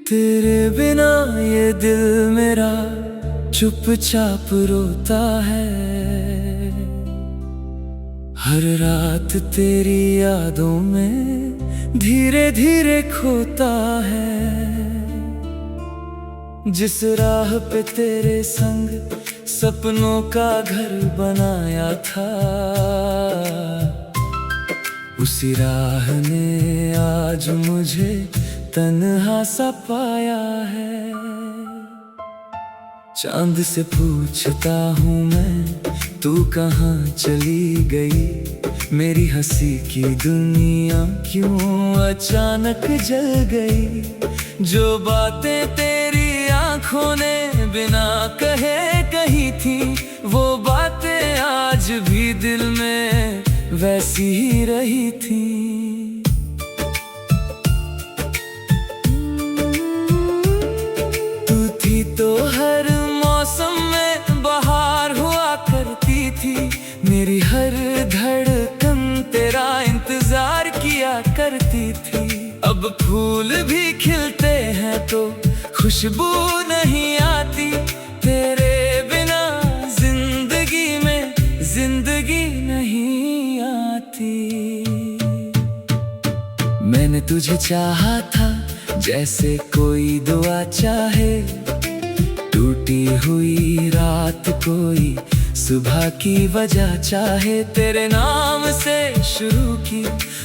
तेरे बिना ये दिल मेरा चुपचाप रोता है। हर रात तेरी यादों में धीरे धीरे खोता है। जिस राह पे तेरे संग सपनों का घर बनाया था, उसी राह ने आज मुझे तन्हा सा पाया है। चांद से पूछता हूँ मैं, तू कहाँ चली गई। मेरी हंसी की दुनिया क्यों अचानक जल गई। जो बातें तेरी आंखों ने बिना कहे कही थी, वो बातें आज भी दिल में वैसी ही रही थी। तो हर मौसम में बहार हुआ करती थी। मेरी हर धड़कन तेरा इंतजार किया करती थी। अब फूल भी खिलते हैं तो खुशबू नहीं आती। तेरे बिना जिंदगी में जिंदगी नहीं आती। मैंने तुझे चाहा था जैसे कोई दुआ चाहे। टूटी हुई रात कोई सुबह की वजह चाहे। तेरे नाम से शुरू की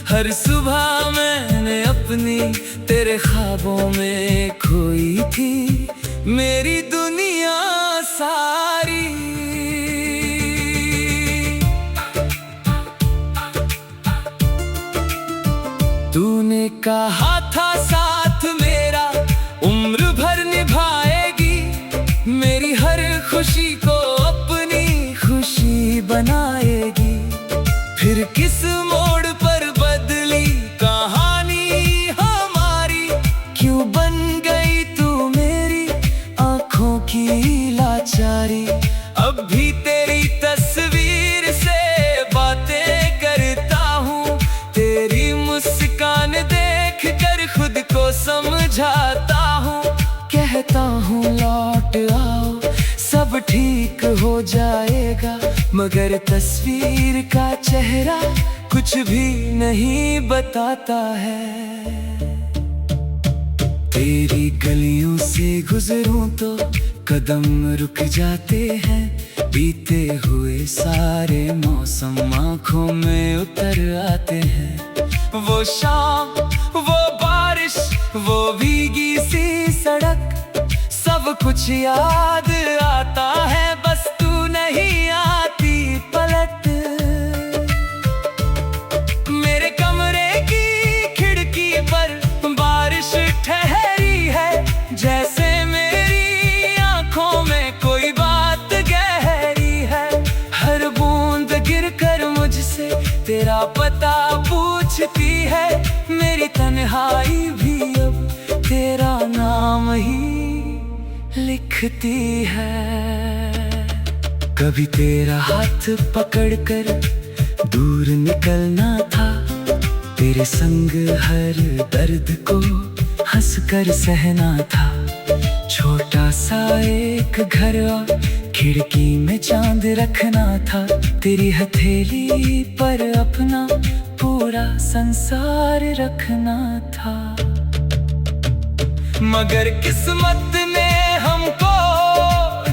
हर सुबह मैंने अपनी तेरे ख्वाबों में खोई थी। मेरी दुनिया सारी तूने कहा था साथ मेरा उम्र भर निभाएगी। मेरी हर खुशी को अपनी खुशी बनाएगी। फिर किस मोड़ पर बदली कहानी हमारी। क्यों बन गई तू मेरी आंखों की लाचारी। अब भी तेरी तस्वीर से बातें करता हूँ। तेरी मुस्कान देख कर खुद को समझाता हूँ। कहता हूँ लौट आओ सब ठीक हो जाएगा। मगर तस्वीर का चेहरा कुछ भी नहीं बताता है। तेरी गलियों से गुजरूं तो कदम रुक जाते हैं। बीते हुए सारे मौसम आँखों में उतर आते हैं। वो शाम, वो बारिश, वो भीगी सी सड़क, सब कुछ याद आता है। बस तू नहीं आती पलट। मेरे कमरे की खिड़की पर बारिश ठहरी है। जैसे मेरी आंखों में कोई बात गहरी है। हर बूंद गिरकर मुझसे तेरा पता पूछती है। मेरी तन्हाई भी अब तेरा नाम ही लिखती है। कभी तेरा हाथ पकड़कर दूर निकलना था। तेरे संग हर दर्द को हंसकर सहना था। छोटा सा एक घर और खिड़की में चांद रखना था। तेरी हथेली पर अपना पूरा संसार रखना था। मगर किस्मत ने हमको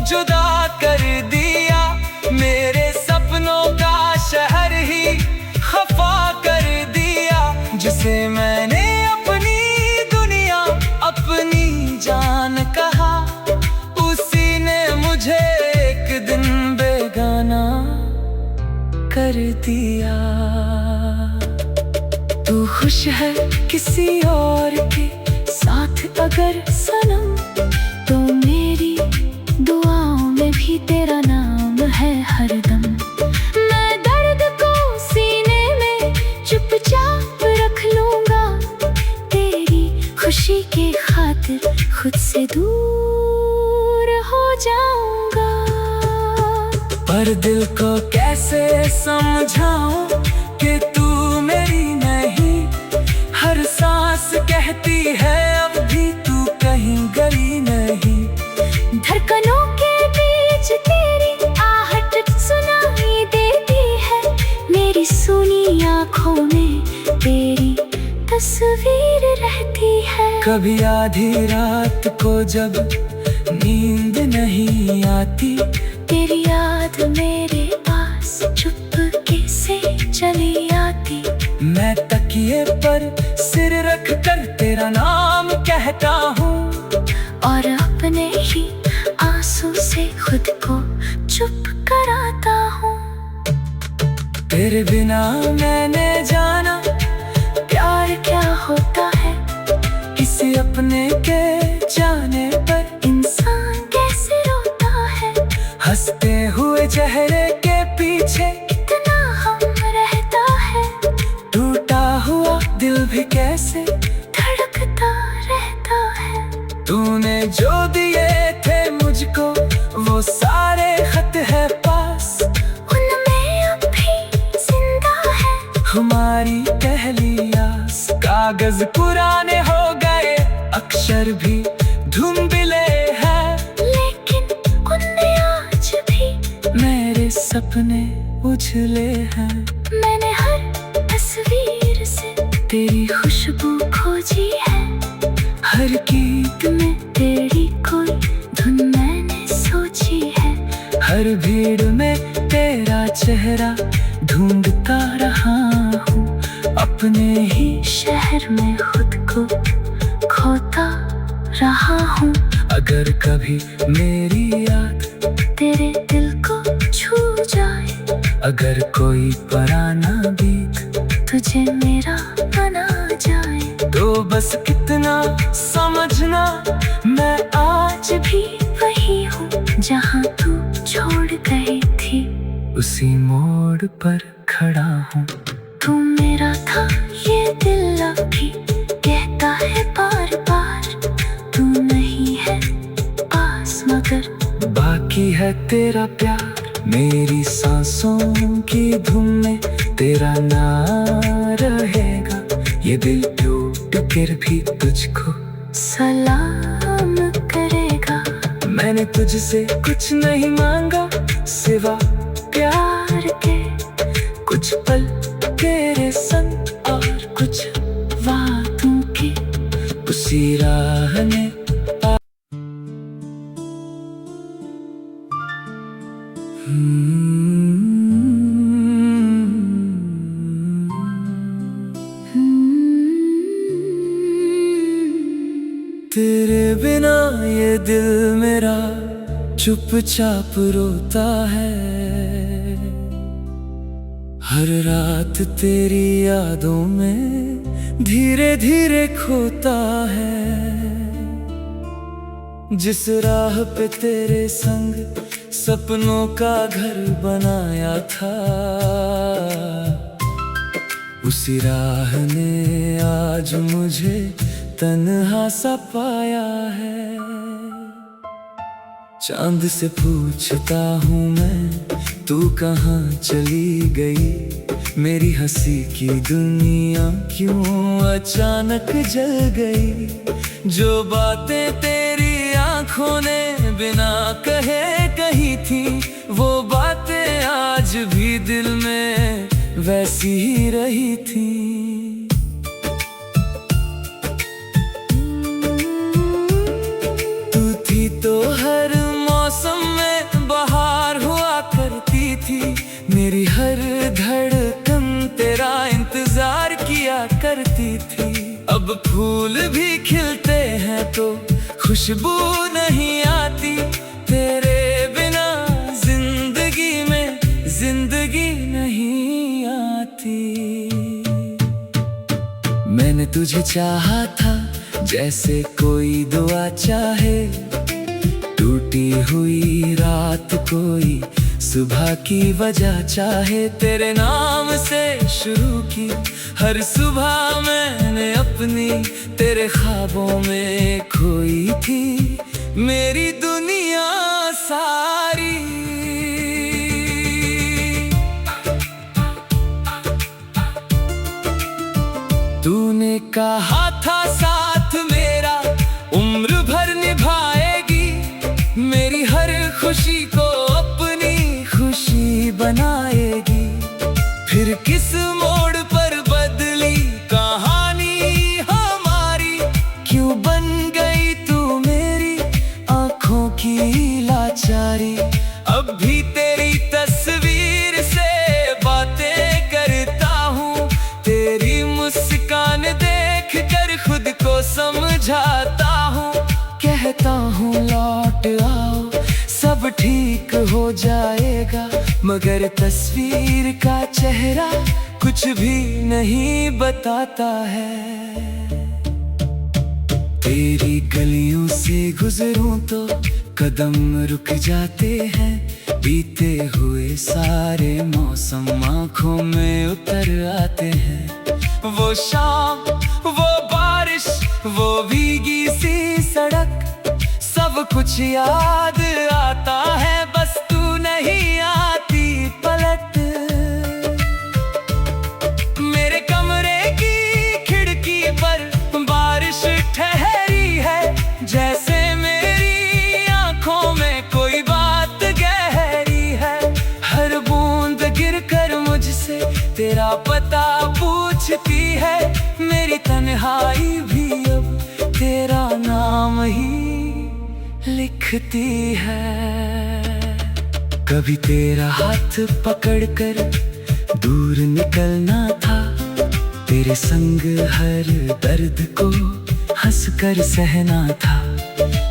जुदा कर दिया। मेरे सपनों का शहर ही खफा कर दिया। जिसे मैंने अपनी दुनिया अपनी जान कहा, उसी ने मुझे एक दिन बेगाना कर दिया। तू खुश है किसी और के साथ अगर सनम, तो मेरी दुआओं में भी तेरा नाम है हरदम। मैं दर्द को सीने में चुपचाप रख लूंगा। तेरी खुशी के खातिर खुद से दूर हो जाऊंगा। पर दिल को कैसे समझाऊं कि तू मेरी नहीं। हर सांस कहती है अब भी तू कहीं गई नहीं। धड़कनों के बीच तेरी आहट सुनाई देती है। मेरी सुनी आँखों में तेरी तस्वीर रहती है। कभी आधी रात को जब नींद नहीं आती, तेरी याद मेरे पास चुपके से चली आती। मैं तकिए पर सिर रख कर तेरा नाम कहता हूँ, और अपने ही आंसू से खुद को चुप कराता हूँ। तेरे बिना मैंने जाना प्यार क्या होता है। किसी अपने के जाने पर इंसान कैसे रोता है। हंसते हुए चेहरे के पीछे कितना हम रहता है। टूटा हुआ दिल भी कैसे धड़कता रहता है। तूने जो दिए थे मुझको वो सारे खत है पास, उनमें अब भी जिंदा है हमारी पहली आस। कागज पुराने हो गए, अक्षर भी धुंधले हैं, लेकिन उनमें आज भी मेरे सपने उछले हैं। मैंने हर तस्वीर से तेरी खुशबू खोजी है। हर गीत में तेरी कोई धुन मैंने सोची है। हर भीड़ में तेरा चेहरा ढूंढता रहा हूँ, अपने ही शहर में खुद को खोता रहा हूँ। अगर कभी मेरी याद तेरे दिल को छू जाए, अगर कोई पुराना गीत तुझे मेरा बना जाए, तो बस कितना समझना मैं आज भी वही हूँ जहाँ तू छोड़ गई थी। उसी मोड़ पर खड़ा हूँ। तू मेरा था ये दिल अब भी कहता है बार बार। तू नहीं है पास मगर बाकी है तेरा प्यार। मेरी सांसों की धुन में तेरा नाम रहेगा। ये दिल टूट कर भी तुझको सलाम करेगा। मैंने तुझसे कुछ नहीं मांगा सिवा प्यार के कुछ पल तेरे संग और कुछ वादों की उसी राह ने तेरे बिना ये दिल मेरा चुपचाप रोता है। हर रात तेरी यादों में धीरे धीरे खोता है। जिस राह पे तेरे संग सपनों का घर बनाया था, उसी राह ने आज मुझे तन्हा सा पाया है। चांद से पूछता हूँ मैं तू कहाँ चली गई। मेरी हंसी की दुनिया क्यों अचानक जल गई। जो बातें तेरी आंखों ने बिना कहे कही थी, वो बातें आज भी दिल में वैसी ही रही थी। तू थी तो हर मौसम में बहार हुआ करती थी। मेरी हर धड़कन तेरा इंतजार किया करती थी। अब फूल भी खिलते हैं तो खुशबू नहीं आती। तेरे बिना जिंदगी में जिंदगी नहीं आती। मैंने तुझे चाहा था जैसे कोई दुआ चाहे। टूटी हुई रात कोई सुबह की वजह चाहे। तेरे नाम से शुरू की हर सुबह मैंने अपनी तेरे ख्वाबों में खोई थी। मेरी दुनिया सारी कहा था साथ मेरा उम्र भर निभाएगी, मेरी हर खुशी को अपनी खुशी बनाएगी। फिर किस मोड़ पर बदली कहानी हमारी, क्यों बन गई तू मेरी आंखों की लाचारी। अब भी तेरी तस्वीर से बातें करता हूँ, तेरी मुस्कान देख कर खुद को समझाता हूँ। कहता हूँ लौट आओ सब ठीक हो जाएगा, मगर तस्वीर का चेहरा कुछ भी नहीं बताता है। तेरी गलियों से गुजरूं तो कदम रुक जाते हैं, बीते हुए सारे मौसम आँखों में उतर आते हैं। वो शाम, वो बारिश, वो भीगी सी सड़क, सब कुछ याद आता है, बस तू नहीं आती पलट। मेरे कमरे की खिड़की पर बारिश ठहरी है, जैसे मेरी आंखों में कोई बात गहरी है। हर बूंद गिरकर मुझसे तेरा पता पूछती है, मेरी तन्हाई भी अब तेरा नाम ही लिखती है। कभी तेरा हाथ पकड़कर दूर निकलना था, तेरे संग हर दर्द को हंसकर सहना था।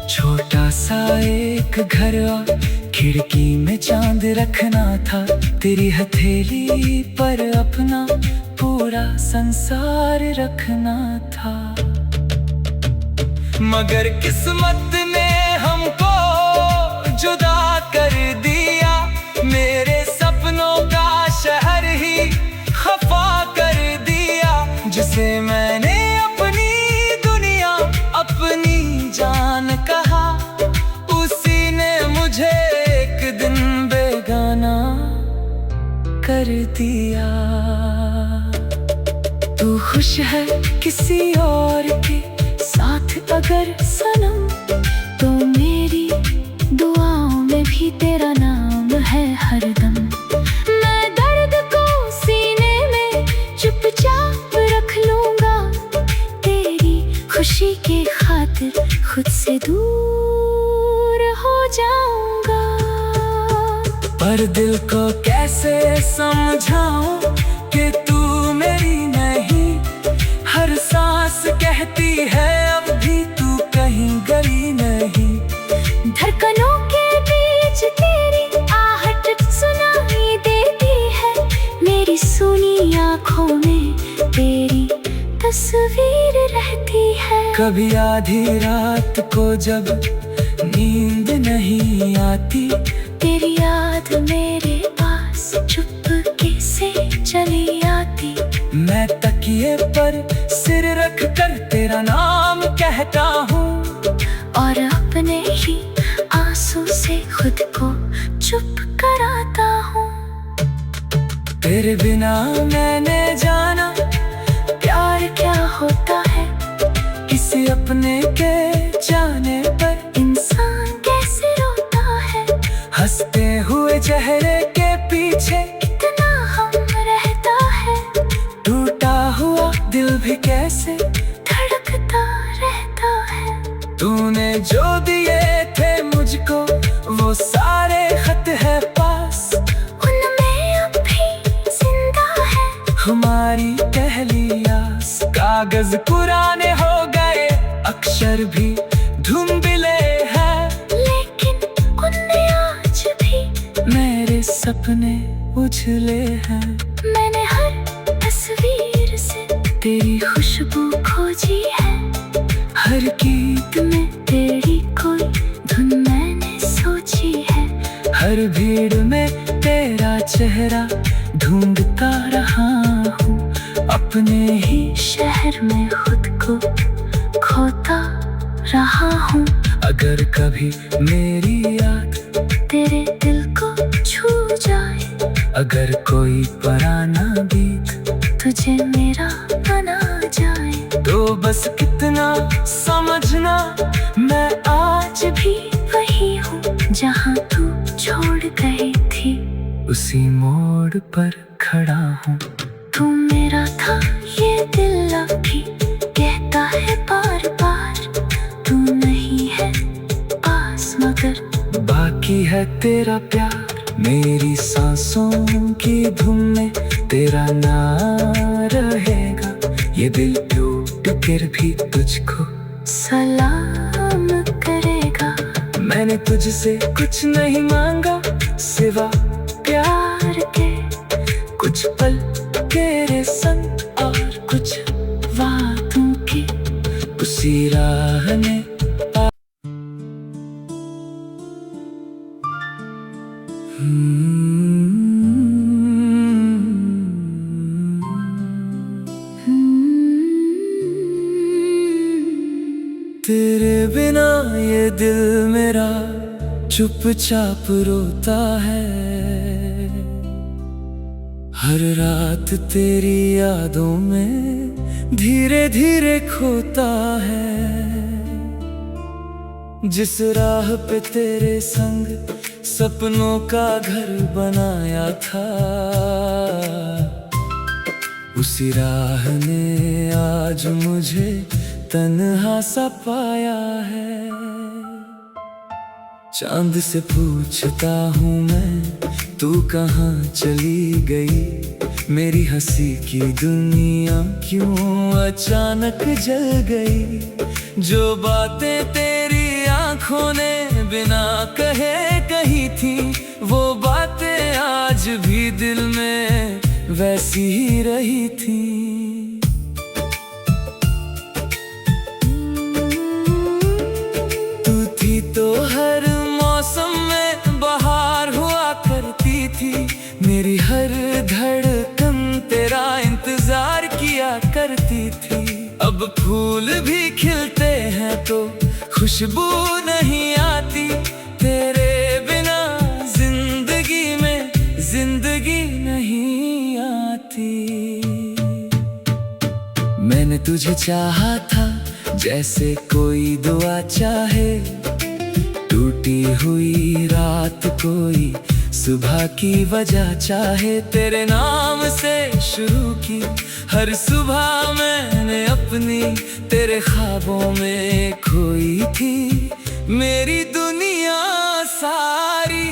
छोटा सा एक घर और खिड़की में चांद रखना था, तेरी हथेली पर अपना पूरा संसार रखना था। मगर किस्मत ने हमको जुदा कर दिया, मेरे सपनों का शहर ही खफा कर दिया। जिसे मैंने अपनी दुनिया, अपनी जान कहा, उसी ने मुझे एक दिन बेगाना कर दिया। तू खुश है किसी और के साथ अगर सनम, तो मेरी दुआओं में भी तेरा नाम है हरदम। मैं दर्द को सीने में चुपचाप रख लूंगा, तेरी खुशी के खातिर खुद से दूर हो जाऊंगा। पर दिल को कैसे समझाऊं कि तू मेरी नहीं, हर सांस कहती है अब भी तू कहीं गई नहीं। धड़कनों के बीच तेरी आहट सुनाई देती है, मेरी सुनी आँखों में तेरी तस्वीर रहती है। कभी आधी रात को जब नींद नहीं आती, तेरी याद मेरे पास चुपके से चली आती। मैं तकिए पर सिर रख कर तेरा नाम कहता हूँ, और अपने ही आंसू से खुद को चुप कराता हूँ। तेरे बिना मैंने जाना प्यार क्या होता है, किसी अपने के जाने पर इंसान कैसे रोता है। हंसते हुए चेहरे के पीछे कितना हम रहता है, टूटा हुआ दिल भी कैसे धड़कता रहता है। तूने जो दिए थे मुझको वो सारे खत है पास, उनमें अब भी जिंदा है हमारी पहली आस। कागज पुराने हो गए, अक्षर भी धुंधले हैं, लेकिन उनमें आज भी मेरे सपने उछले हैं। मैंने हर तस्वीर से तेरी खुशबू खोजी है, हर गीत में तेरी कोई धुन मैंने सोची है। हर भीड़ में तेरा चेहरा ढूंढता रहा हूँ, अपने ही शहर में खुद को खोता रहा हूँ। अगर कभी मेरी याद तेरे दिल को छू जाए, अगर कोई पुराना गीत तुझे मेरा बना जाए, तो बस कितना समझना, मैं आज भी वही हूँ जहाँ तू छोड़ गई थी। उसी मोड़ पर खड़ा हूँ। तू मेरा था ये दिल अब भी कहता है बार बार, तू नहीं है पास मगर बाकी है तेरा प्यार। मेरी सांसों की धुन में तेरा नाम रहेगा। ये दिल टूट कर भी तुझको सलाम करेगा। मैंने तुझसे कुछ नहीं मांगा सिवा प्यार के कुछ पल तेरे संग और कुछ वादों की उसी राह में तेरे बिना ये दिल मेरा चुपचाप रोता है। हर रात तेरी यादों में धीरे धीरे खोता है। जिस राह पे तेरे संग सपनों का घर बनाया था, उसी राह ने आज मुझे तन्हा सा पाया है। चांद से पूछता हूँ मैं तू कहाँ चली गई। मेरी हंसी की दुनिया क्यों अचानक जल गई। जो बातें तेरी आंखों ने बिना कहे कही थी, वो बातें आज भी दिल में वैसी ही रही थी। तू थी तो हर मौसम में बहार हुआ करती थी। मेरी हर धड़कन तेरा इंतजार किया करती थी। अब फूल भी खिलते हैं तो खुशबू नहीं आती। तेरे बिना जिंदगी में जिंदगी नहीं आती। मैंने तुझे चाहा था जैसे कोई दुआ चाहे। टूटी हुई रात कोई सुबह की वजह चाहे। तेरे नाम से शुरू की हर सुबह मैंने अपनी तेरे ख्वाबों में खोई थी। मेरी दुनिया सारी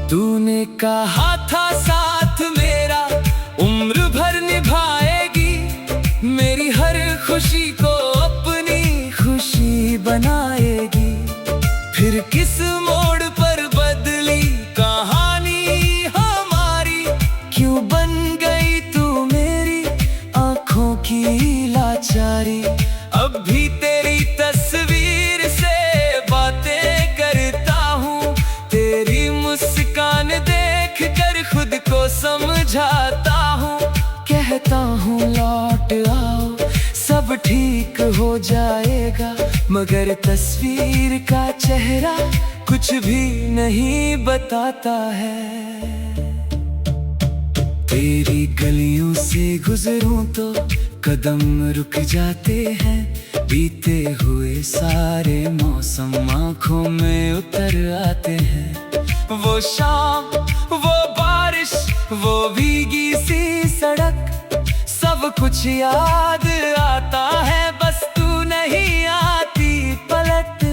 तूने कहा था साथ मेरा उम्र भर निभाएगी। मेरी हर खुशी को अपनी खुशी बनाएगी। फिर किस मोड़ पर बदली कहानी हमारी। क्यों बन गई तू मेरी आंखों की लाचारी। अब भी तेरी तस्वीर से बातें करता हूँ। तेरी मुस्कान देख कर खुद को समझाता हूँ। कहता हूँ लौट आओ सब ठीक हो जाएगा। मगर तस्वीर का चेहरा कुछ भी नहीं बताता है। तेरी गलियों से गुजरूं तो कदम रुक जाते हैं। बीते हुए सारे मौसम आँखों में उतर आते हैं। वो शाम, वो बारिश, वो भीगी सी सड़क, सब कुछ याद आता है। बस तू नहीं आती पलट।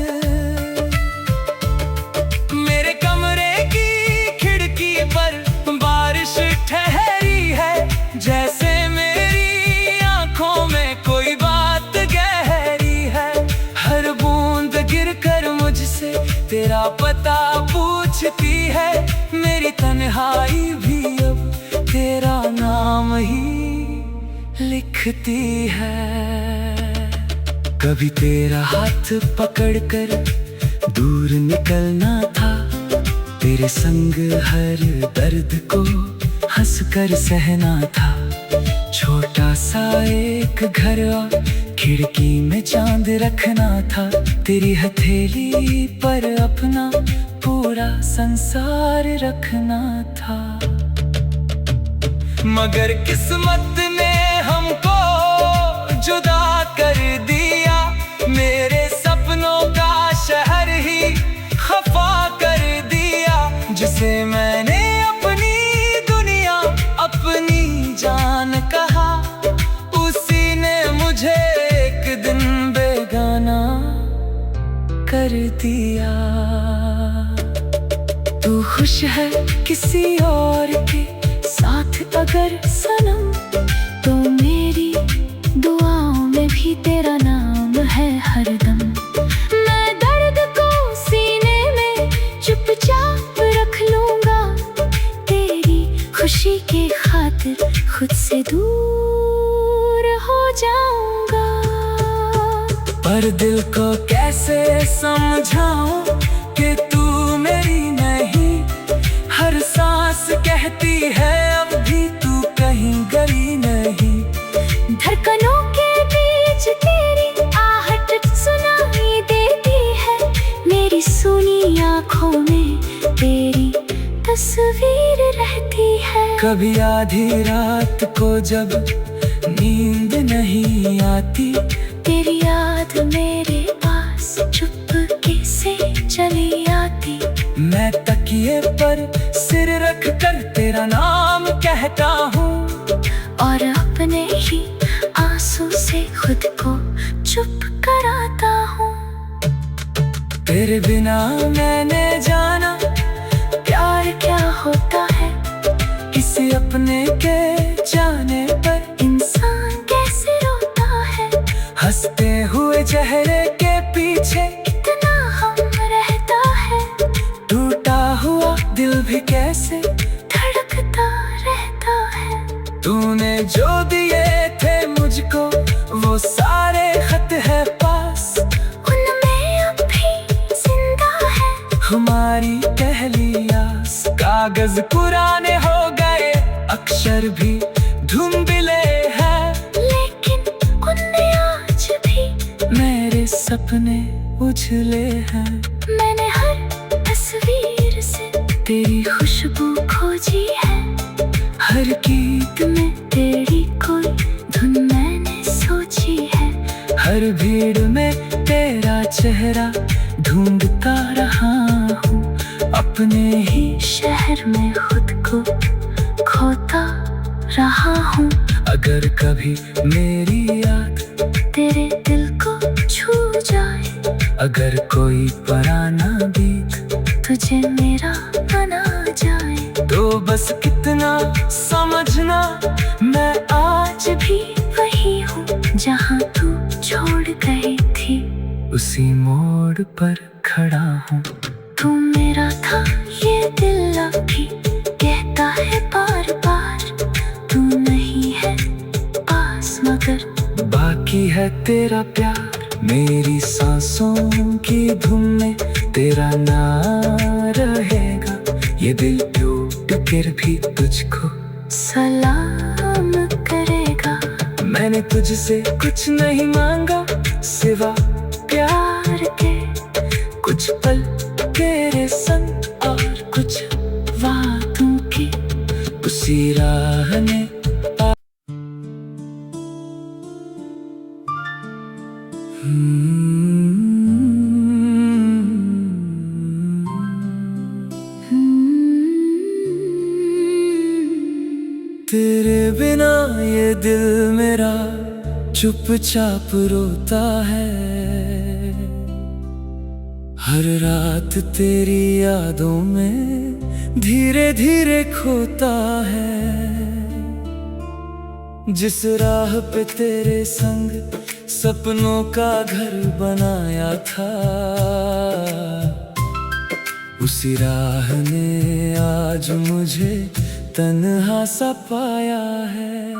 मेरे कमरे की खिड़की पर बारिश ठहरी है। जैसे मेरी आंखों में कोई बात गहरी है। हर बूंद गिरकर मुझसे तेरा पता पूछती है। मेरी तन्हाई भी अब तेरा नाम ही लिखती है। कभी तेरा हाथ पकड़कर दूर निकलना था। तेरे संग हर दर्द को हंसकर सहना था। छोटा सा एक घर और खिड़की में चांद रखना था। तेरी हथेली पर अपना पूरा संसार रखना था। मगर किस्मत ने हमको जुदा कर दिया। मेरे सपनों का शहर ही खफा कर दिया। जिसे मैंने अपनी दुनिया अपनी जान कहा, उसी ने मुझे एक दिन बेगाना कर दिया। तू खुश है किसी और के साथ अगर सनम, तो मेरी दुआओं में भी तेरा नाम है हरदम। मैं दर्द को सीने में चुपचाप रख लूंगा, तेरी खुशी की खातिर खुद से दूर हो जाऊंगा। पर दिल को कैसे समझाऊं कि तू मेरी नहीं। हर सांस कहती है अब भी तू कहीं गई नहीं। धड़कनों के बीच तेरी आहट सुनाई देती है। मेरी सुनी आँखों में तेरी तस्वीर रहती है। कभी आधी रात को जब नींद नहीं आती, तेरी याद मेरे पास चुपके से चली आती। मैं तकिए पर सिर रख कर तेरा नाम कहता हूँ, और अपने ही आंसू से खुद को चुप कराता हूँ। तेरे बिना मैंने जाना प्यार क्या होता है। किसी अपने के जाने पर इंसान कैसे रोता है। हंसते हुए चेहरे के पीछे कितना हम रहता है। टूटा हुआ दिल भी कैसे धड़कता रहता है। तूने जो दिए थे मुझको वो सारे खत है पास, उनमें अब भी जिंदा है हमारी पहली आस। कागज पुराने हो गए, अक्षर भी धुंधले हैं, लेकिन उनमें आज भी मेरे सपने उछले हैं। मैंने हर तस्वीर से तेरी खुशबू खोजी है। हर गीत में तेरी कोई धुन मैंने सोची है। हर भीड़ में तेरा चेहरा ढूंढता रहा हूँ। अपने ही शहर में खुद को खोता रहा हूँ। अगर कभी मेरी याद तेरे दिल को छू जाए, अगर कोई पुराना गीत तुझे मेरा बना जाए, तो बस कितना समझना मैं आज भी वही हूँ। जहाँ तू छोड़ गई थी उसी मोड़ पर खड़ा हूँ। तू मेरा था ये दिल अभी कहता है बार बार, तू नहीं है पास मगर बाकी है तेरा प्यार। मेरी सांसों की धुन में तेरा नाम रहेगा। ये दिल टूट कर भी तुझको सलाम करेगा। मैंने तुझसे कुछ नहीं मांगा सिवा प्यार के। कुछ पल तेरे संग और कुछ वादों की उसी राह ने तेरे बिना ये दिल मेरा चुपचाप रोता है। हर रात तेरी यादों में धीरे धीरे खोता है। जिस राह पे तेरे संग सपनों का घर बनाया था, उसी राह ने आज मुझे तन्हा सा पाया है।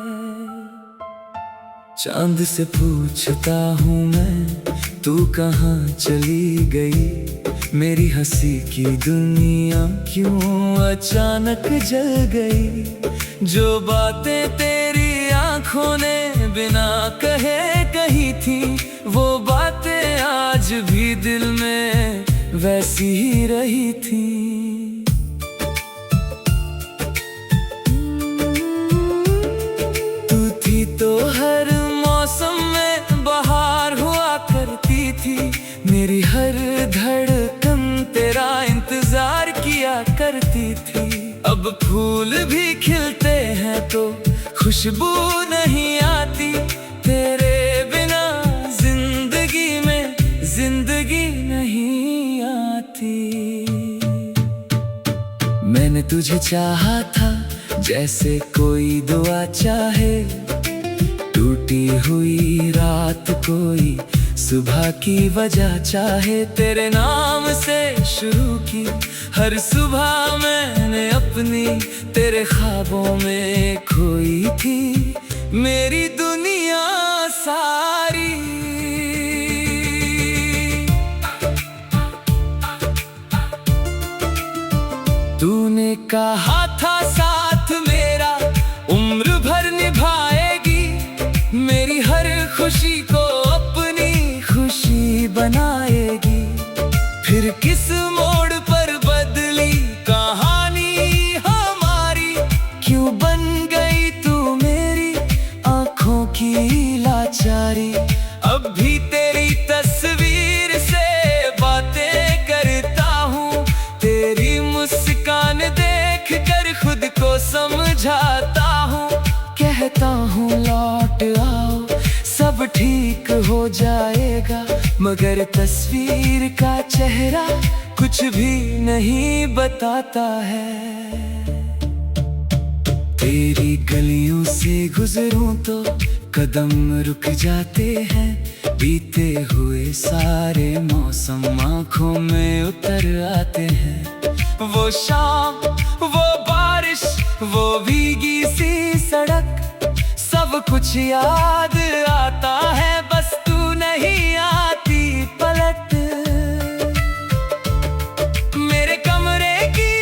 चांद से पूछता हूँ मैं तू कहाँ चली गई। मेरी हंसी की दुनिया क्यों अचानक जल गई। जो बातें तेरी आंखों ने बिना कहे कही थी, वो बातें आज भी दिल में वैसी ही रही थी। फूल भी खिलते हैं तो खुशबू नहीं आती, तेरे बिना जिंदगी में जिंदगी नहीं आती। मैंने तुझे चाहा था जैसे कोई दुआ चाहे, टूटी हुई रात कोई सुबह की वजह चाहे। तेरे नाम से शुरू की हर सुबह मैंने अपनी, तेरे ख्वाबों में खोई थी मेरी दुनिया सारी। तूने कहा था साथ मेरा उम्र भर निभाएगी, मेरी हर खुशी को अपनी खुशी बनाएगी। फिर किस मोड़ पर बदली कहानी हमारी, क्यों बन गई तू मेरी आंखों की लाचारी। अब भी तेरी तस्वीर से बातें करता हूँ, तेरी मुस्कान देख कर खुद को समझाता हूँ। कहता हूँ लौट आओ सब ठीक हो जाएगा, मगर तस्वीर का चेहरा कुछ भी नहीं बताता है। तेरी गलियों से गुजरूं तो कदम रुक जाते हैं, बीते हुए सारे मौसम आंखों में उतर आते हैं। वो शाम, वो बारिश, वो भीगी सी सड़क, सब कुछ याद आता है, बस तू नहीं आती पलट। मेरे कमरे की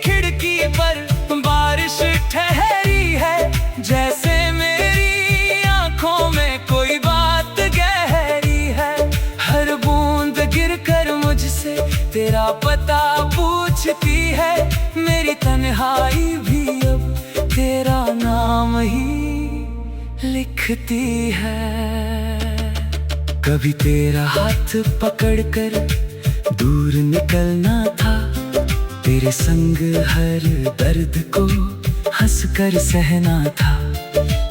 खिड़की पर बारिश ठहरी है, जैसे मेरी आंखों में कोई बात गहरी है। हर बूंद गिरकर मुझसे तेरा पता पूछती है, मेरी तन्हाई भी अब तेरा नाम ही लिखती है। कभी तेरा हाथ पकड़कर दूर निकलना था, तेरे संग हर दर्द को हंसकर सहना था।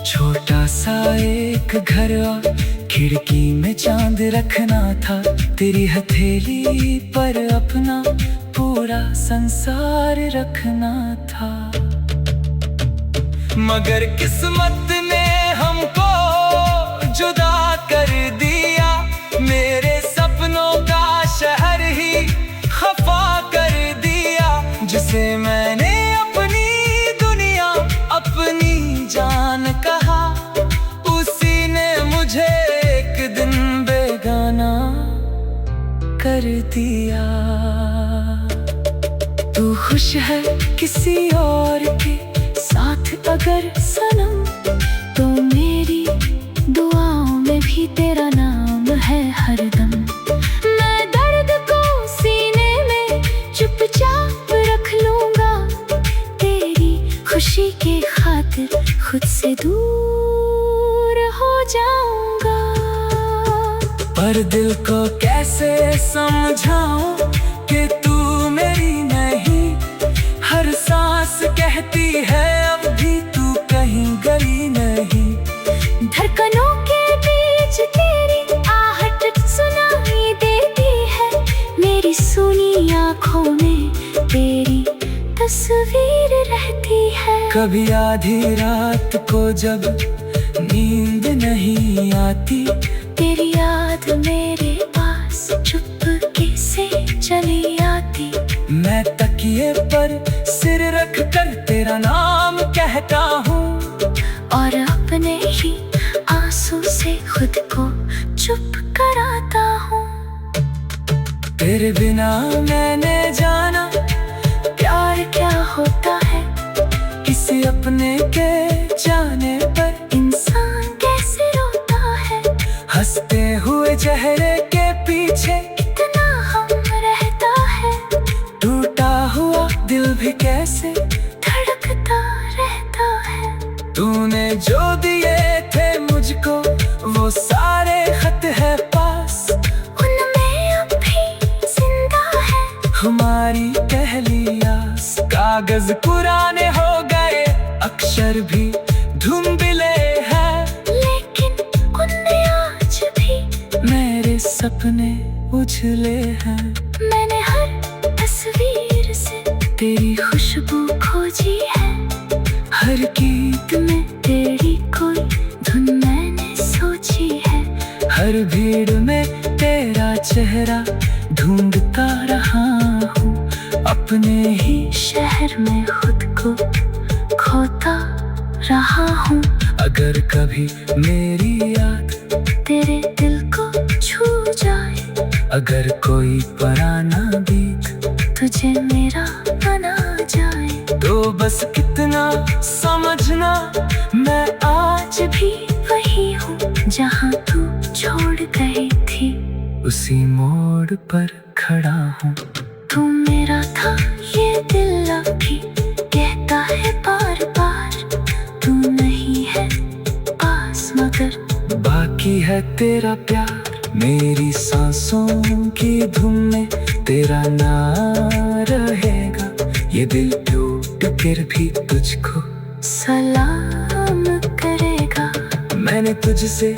छोटा सा एक घर और खिड़की में चांद रखना था, तेरी हथेली पर अपना पूरा संसार रखना था। मगर किस्मत ने हमको जुदा कर दिया, मेरे सपनों का शहर ही खफा कर दिया। जिसे मैंने अपनी दुनिया, अपनी जान कहा, उसी ने मुझे एक दिन बेगाना कर दिया। तू खुश है किसी और के साथ अगर सनम, तो मेरी दुआओं में भी तेरा नाम है हरदम। मैं दर्द को सीने में चुपचाप रख लूंगा, तेरी खुशी के खातिर खुद से दूर हो जाऊंगा। पर दिल को कैसे समझाऊं कि तू मेरी नहीं, हर सांस कहती है अब भी तू कहीं गई नहीं। धड़कनों के बीच तेरी आहट सुनाई देती है, मेरी सुनी आंखों में तेरी तस्वीर रहती है। कभी आधी रात को जब नींद नहीं आती, तेरी याद मेरे पास चुपके से चली आती। मैं तकिए पर सिर रख कर तेरा नाम कहता हूँ, और अपने ही आंसू से खुद को चुप कराता हूँ। तेरे बिना मैंने जाना प्यार क्या होता है, किसी अपने के जाने पर इंसान कैसे रोता है। हंसते हुए चेहरे के पीछे कितना हम रहता है, टूटा हुआ दिल भी कैसे धड़कता रहता है। तूने जो दिए थे मुझको वो सारे खत है पास, उनमें अब भी जिंदा है हमारी पहली आस। कागज पुराने हो सपने उछले हैं। मैंने हर तस्वीर से तेरी खुशबू खोजी है। हर गीत में तेरी कोई धुन मैंने सोची है। हर भीड़ में तेरा चेहरा ढूंढता रहा हूँ। अपने ही शहर में खुद को खोता रहा हूँ। अगर कभी मेरी याद तेरे दिल को छू जाए, अगर कोई पुराना गीत तुझे मेरा बना जाए, तो बस कितना समझना, मैं आज भी वही हूँ जहाँ तू छोड़ गई थी। उसी मोड़ पर खड़ा हूँ। तू मेरा था ये दिल अभी कहता है बार बार, तू नहीं है पास मगर बाकी है तेरा प्यार। मेरी सांसों की धुन में तेरा नाम रहेगा। ये दिल टूट कर भी तुझको सलाम करेगा। मैंने तुझसे